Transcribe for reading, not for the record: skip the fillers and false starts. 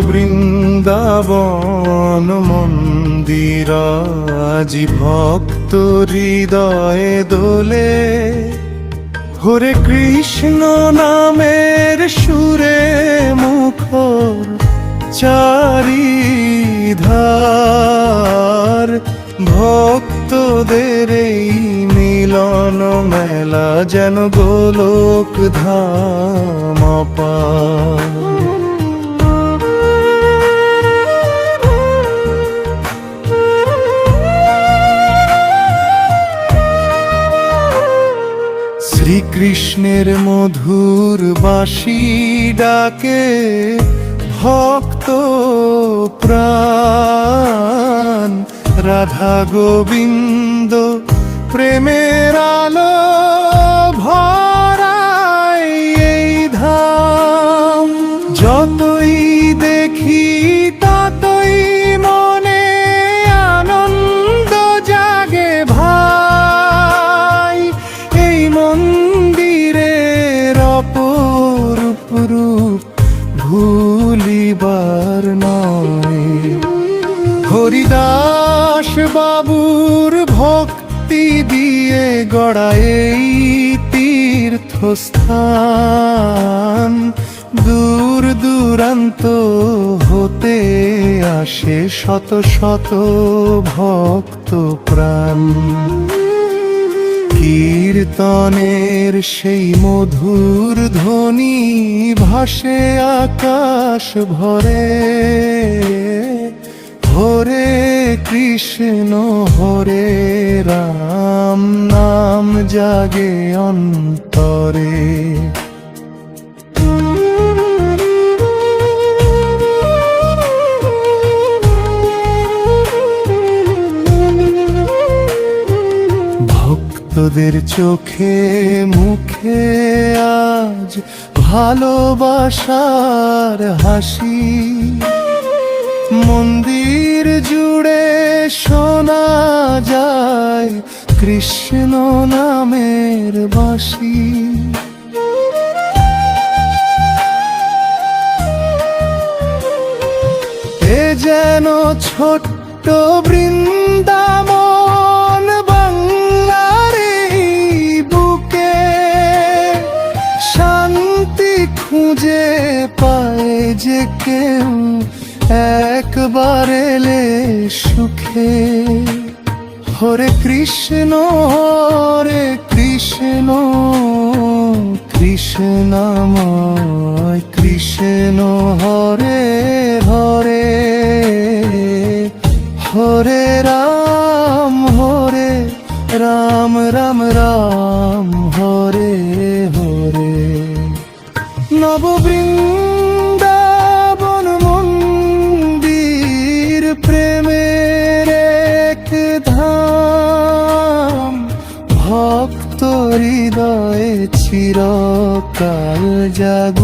বৃন্দাবন মন্দির আজি ভক্ত হৃদয়ে দোলে। হরে কৃষ্ণ নামের সুরে মুখর চারিধার, ভক্তদের এই মিলন মেলা যেন গোলক ধাম অপার। শ্রীকৃষ্ণের মধুর বাঁশি ডাকে ভক্ত প্রাণ, রাধা গোবিন্দ প্রেমের আলো ভরায় এই ধাম। যতই দেখি ততই মনে আনন্দ জাগে ভাই, এই মন্দিরের অপরূপ রূপ ভুলিবার নয়। হরিদাস বাবুর ভক্তি দিয়ে গড়া এই তীর্থস্থান, দূর দূরান্ত হতে আসে শত শত ভক্ত প্রাণ। কীর্তনের সেই মধুর ধ্বনি ভাসে আকাশ ভরে। হরে কৃষ্ণ হরে রাম নাম জাগে অন্তরে। ভক্তদের চোখে মুখে আজ ভালোবাসার হাসি, মন্দির জুড়ে শোনা যায় কৃষ্ণ নামের বাঁশি। এ যেন ছোট্ট বৃন্দাবন বাংলার এই বুকে, শান্তি খুঁজে পায় যে কেউ একবার এলে সুখে। হরে কৃষ্ণ কৃষ্ণময় কৃষ্ণ হরে হরে, হরে রাম রাম রাম হরে হরে। নববৃন্দাবন মন্দির প্রেমের এক ধাম, ভক্ত হৃদয়ে চিরকাল জাগ